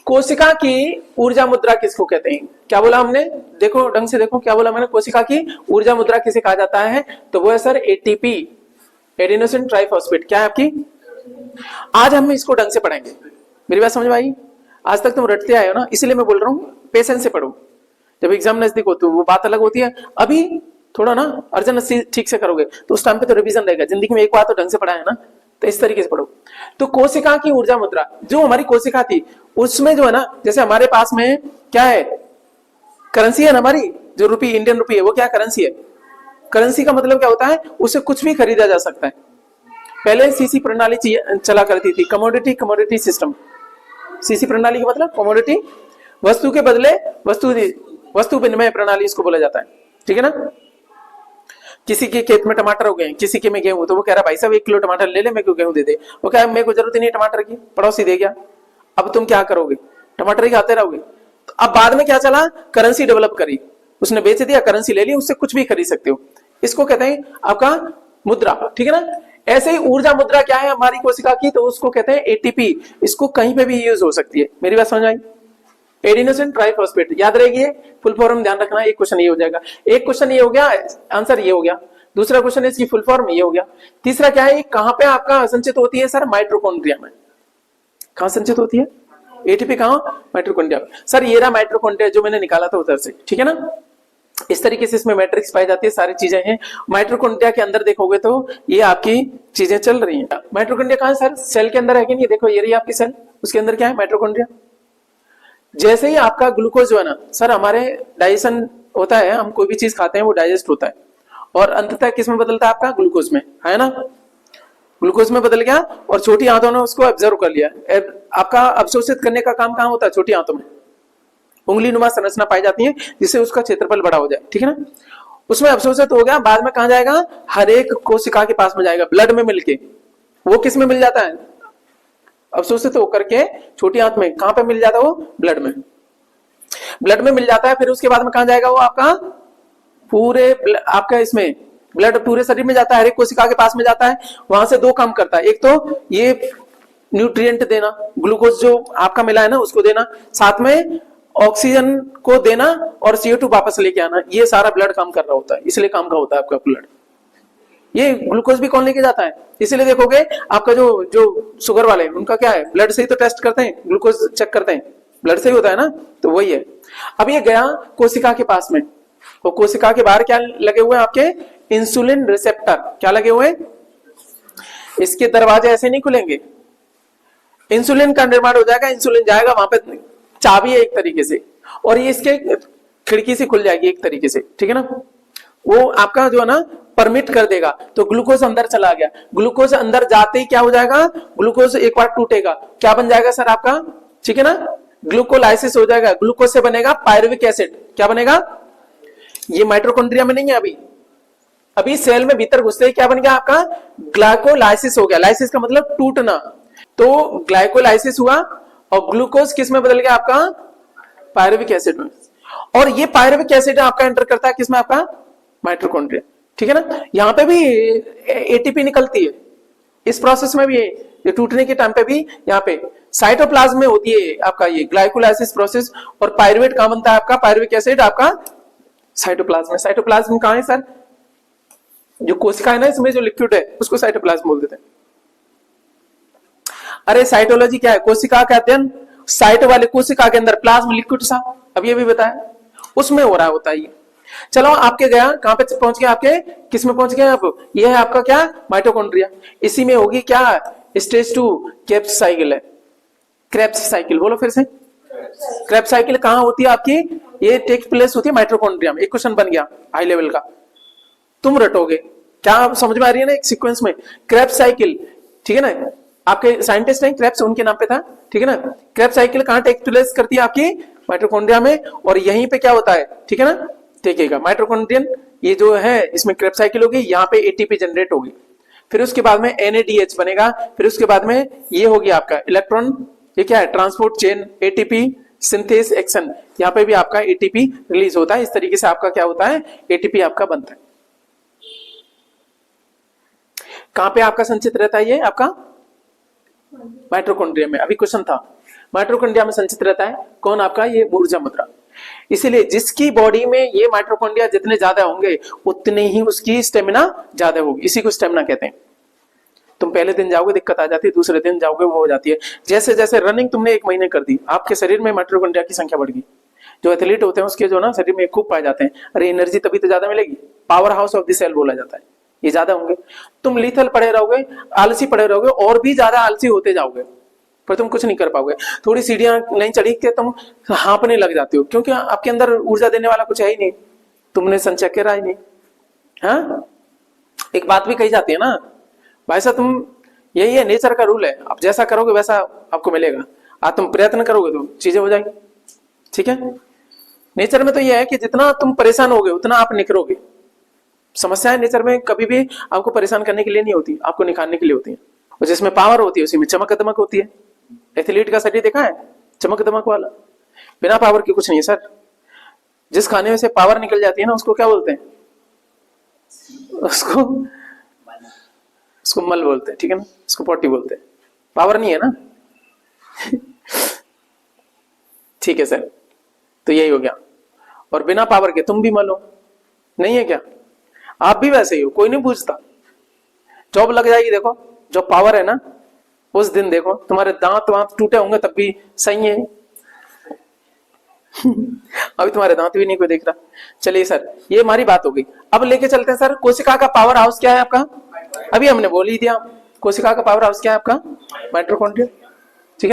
कोशिका की ऊर्जा मुद्रा किसको कहते हैं? क्या बोला हमने? देखो ढंग से देखो, क्या बोला मैंने? कोशिका की ऊर्जा मुद्रा किसे कहा जाता है? तो वो है सर एटीपी, एडिनोसिन ट्राइफॉस्फेट। क्या है आपकी? आज हम इसको ढंग से पढ़ेंगे। मेरी बात समझ में आई? आज तक तुम रटते आए हो ना, इसलिए मैं बोल रहा हूँ पेशेंस से पढ़ो। जब एग्जाम नजदीक हो तो वो बात अलग होती है, अभी थोड़ा ना अर्जन ठीक से करोगे तो उस टाइम पे तो रिवीजन रहेगा। जिंदगी में एक बार तो ढंग से पढ़ा है ना, तो इस तरीके से पढ़ो। तो कोशिका की ऊर्जा मुद्रा, जो हमारी कोशिका थी उसमें जो है ना, जैसे हमारे पास में क्या है, करेंसी है ना हमारी, जो रुपी, इंडियन रुपी है, वो क्या करेंसी है? करेंसी का मतलब क्या होता है? उससे कुछ भी खरीदा जा सकता है। पहले सीसी प्रणाली चला करती थी, कमोडिटी सिस्टम। सीसी प्रणाली का मतलब कमोडिटी, वस्तु के बदले वस्तु विनिमय प्रणाली इसको बोला जाता है, ठीक है ना। किसी के खेत में टमाटर हो गए, किसी के में गेहूं, तो वो कह रहा भाई साहब 1 किलो टमाटर ले ले, मेरे को गेहूं दे दे। वो कह मेरे को जरूरत ही नहीं टमाटर की, पड़ोसी दे गया। अब तुम क्या करोगे? टमाटर ही खाते रहोगे। तो अब बाद में क्या चला? करेंसी डेवलप करी, उसने बेच दिया, करेंसी ले ली, उससे कुछ भी खरीद सकते हो। इसको कहते हैं आपका मुद्रा, ठीक है ना। ऐसे ही ऊर्जा मुद्रा क्या है हमारी कोशिका की? तो उसको कहते हैं एटीपी। इसको कहीं पे भी यूज हो सकती है। मेरी बात समझ आई? एडिनोसिन ट्राइफॉस्फेट याद रहेगी, फुल फॉर्म ध्यान रखना। एक क्वेश्चन ये हो जाएगा, एक क्वेश्चन ये हो गया, आंसर ये हो गया। दूसरा क्वेश्चन इसकी फुल फॉर्म ये हो गया। तीसरा क्या है, कहां पे आपका संचित होती है? सर माइटोकॉन्ड्रिया में। कहां संचित होती है एटीपी? कहां? माइटोकॉन्ड्रिया में। सर ये रहा माइटोकॉन्ड्रिया जो मैंने निकाला था उधर से, ठीक है ना। इस तरीके से इसमें मैट्रिक्स पाई जाती है, सारी चीजें हैं। माइटोकॉन्ड्रिया के अंदर देखोगे तो ये आपकी चीजें चल रही हैं। माइटोकॉन्ड्रिया कहां है सर? सेल के अंदर है कि नहीं? देखो ये रही आपकी सेल, उसके अंदर क्या है? माइटोकॉन्ड्रिया। जैसे ही आपका ग्लूकोज जो है ना सर, हमारे डाइजेशन होता है, हम कोई भी चीज खाते हैं वो डाइजेस्ट होता है और अंततः किस में बदलता है? आपका ग्लूकोज में, है ना। ग्लूकोज में बदल गया और छोटी आंतों ने उसको ऑब्जर्व कर लिया। आपका अवशोषित करने का काम कहां होता है? छोटी आंतों में। उंगली नुमा संरचना पाई जाती है जिससे उसका क्षेत्रफल बड़ा हो जाए, ठीक है ना। उसमें अवशोषित हो गया, बाद में कहां जाएगा? हर एक कोशिका के पास में जाएगा, ब्लड में मिलके। वो किस में मिल जाता है? अवशोषित होकर के छोटी आंत में। कहां पे मिल जाता है वो? ब्लड में। ब्लड में मिल जाता है, फिर उसके बाद में कहां जाएगा वो? आपका पूरे आपका इसमें ब्लड पूरे शरीर में जाता है, हर एक कोशिका के पास में जाता है। वहां से 2 काम करता है, एक तो ये न्यूट्रिएंट देना, ग्लूकोज जो आपका मिला है ना उसको देना, साथ में ऑक्सीजन को देना और CO2 वापस लेके आना। ये सारा ब्लड काम कर रहा होता है, इसलिए काम का होता है आपका ब्लड। ये ग्लूकोज भी कौन लेके जाता है? इसलिए देखोगे आपका जो शुगर वाले, उनका क्या है? ब्लड से ही तो टेस्ट करते हैं, ग्लूकोज चेक करते हैं, ब्लड से ही होता है ना। तो वही है। अब ये गया कोशिका के पास में, तो कोशिका के बाहर क्या लगे हुए हैं आपके? Insulin receptor. क्या लगे हुए हैं? इसके दरवाजे ऐसे नहीं खुलेंगे, इंसुलिन का निर्माण हो जाएगा, इंसुलिन जाएगा वहां पे, चाबी है एक तरीके से, और ये इसके खिड़की से खुल जाएगी एक तरीके से, ठीक है ना। वो आपका जो है ना परमिट कर देगा, तो ग्लूकोज अंदर चला गया। ग्लूकोज अंदर जाते ही क्या हो जाएगा? ग्लूकोज एक बार टूटेगा, क्या बन जाएगा सर आपका? ठीक है ना, ग्लूकोलाइसिस हो जाएगा। ग्लूकोज से बनेगा पायरुविक एसिड। क्या बनेगा? ये माइटोकॉन्ड्रिया में नहीं है अभी सेल में भीतर घुसते ही क्या बन गया आपका? ग्लाइकोलाइसिस हो गया। लाइसिस का मतलब टूटना, तो ग्लाइकोलाइसिस हुआ और ग्लूकोज किस में बदल गया आपका? पायरुविक एसिड में। और ये पायरुविक एसिड आपका एंटर करता है किसमें? आपका माइटोकॉन्ड्रिया, ठीक है ना। यहां पे भी एटीपी निकलती है, इस प्रोसेस में भी ये टूटने के टाइम पे भी यहाँ पे साइटोप्लाज्म में होती है आपका ये ग्लाइकोलाइसिस प्रोसेस, और पायरुवेट कहां बनता है आपका? पायरुविक एसिड आपका साइटोप्लाज्म में। साइटोप्लाज्म कहां है सर? जो कोशिका है ना, इसमें जो लिक्विड है उसको साइटोप्लाज्म बोल देते हैं। अरे साइटोलॉजी क्या है? कोशिका का अध्ययन, साइटो वाले कोशिका के अंदर प्लाज्म लिक्विड सा, अब ये भी बताया, उसमें हो रहा होता है ये। चलो आपके गया, कहां पे पहुंच गया? आपके किस में पहुंच गया आप? ये है आपका क्या? माइटोकॉन्ड्रिया। इसी में होगी क्या? स्टेज 2 क्रेब्स साइकिल है। क्रेब्स साइकिल बोलो फिर से। क्रेब्स साइकिल कहां होती है आपकी? ये टेक प्लेस होती है माइटोकॉन्ड्रिया में। एक क्वेश्चन बन गया हाई लेवल का, तुम रटोगे। क्या समझ में आ रही है ना? एक सीक्वेंस में क्रेब्स साइकिल, ठीक है ना। आपके साइंटिस्ट हैं क्रेब्स, उनके नाम पे था, ठीक है ना। क्रेब्स साइकिल कहां टेक प्लेस करती है? आपकी माइटोकॉन्ड्रिया में। और यहीं पे क्या होता है? ठीक है ना, देखिएगा माइटोकॉन्ड्रियन ये जो है इसमें क्रेब्स साइकिल होगी, यहाँ पे एटीपी जनरेट होगी, फिर उसके बाद में NADH बनेगा, फिर उसके बाद में ये होगी आपका इलेक्ट्रॉन, ये क्या है? Transport chain, ATP synthase action, यहाँ पे भी आपका एटीपी रिलीज होता है। इस तरीके से आपका क्या होता है? एटीपी आपका बनता है। कहां पे आपका संचित रहता है? ये आपका माइटोकॉन्ड्रिया में। अभी क्वेश्चन था माइटोकॉन्ड्रिया में संचित रहता है कौन? आपका ये ऊर्जा मुद्रा। इसीलिए जिसकी बॉडी में ये माइटोकॉन्ड्रिया जितने ज्यादा होंगे उतने ही उसकी स्टेमिना ज्यादा होगी, इसी को स्टेमिना कहते हैं। तुम पहले दिन जाओगे दिक्कत आ जाती है, दूसरे दिन जाओगे वो हो जाती है। जैसे जैसे रनिंग तुमने 1 महीने कर दी, आपके शरीर में माइटोकॉन्ड्रिया की संख्या बढ़ गई। जो एथलीट होते हैं उसके जो ना शरीर में खूब पाए जाते हैं, अरे एनर्जी तभी तो ज्यादा मिलेगी, power house of the cell बोला जाता है, ये ज्यादा होंगे। तुम लीथल पड़े रहोगे, आलसी पड़े रहोगे और भी ज्यादा आलसी होते जाओगे, पर तुम कुछ नहीं कर पाओगे। थोड़ी सीढ़ियां नहीं चढ़ी के तुम हाँपने लग जाते हो, क्योंकि आपके अंदर ऊर्जा देने वाला कुछ है ही नहीं, तुमने संचय करा ही नहीं। हाँ, एक बात भी कही जाती है ना भाई साहब, तुम यही है नेचर का रूल है, आप जैसा करोगे वैसा आपको मिलेगा। आज तुम प्रयत्न करोगे तो चीजें हो जाएंगी, ठीक है। नेचर में तो यह है कि जितना तुम परेशान होगे उतना आप निखरोगे। समस्याएं नेचर में कभी भी आपको परेशान करने के लिए नहीं होती, आपको निखारने के लिए होती है। और जिसमें पावर होती है उसी में चमक दमक होती है। एथलीट का शरीर देखा है चमक दमक वाला, बिना पावर के कुछ नहीं है सर। जिस खाने में से पावर निकल जाती है ना उसको क्या बोलते हैं? उसको मल बोलते हैं, ठीक है ना, उसको पोटी बोलते हैं। पावर नहीं है ना ठीक है सर, तो यही हो गया। और बिना पावर के तुम भी मल हो, नहीं है क्या? आप भी वैसे ही हो, कोई नहीं पूछता। जॉब लग जाएगी देखो, जो पावर है ना उस दिन देखो तुम्हारे दांत वांत टूटे होंगे तब भी सही है अभी तुम्हारे दांत भी नहीं कोई देख रहा। चलिए सर, ये हमारी बात हो गई। अब लेके चलते हैं सर, कोशिका का पावर हाउस क्या है आपका? अभी हमने बोल ही दिया, कोशिका का पावर हाउस क्या है आपका? माइटोकॉन्ड्रिया।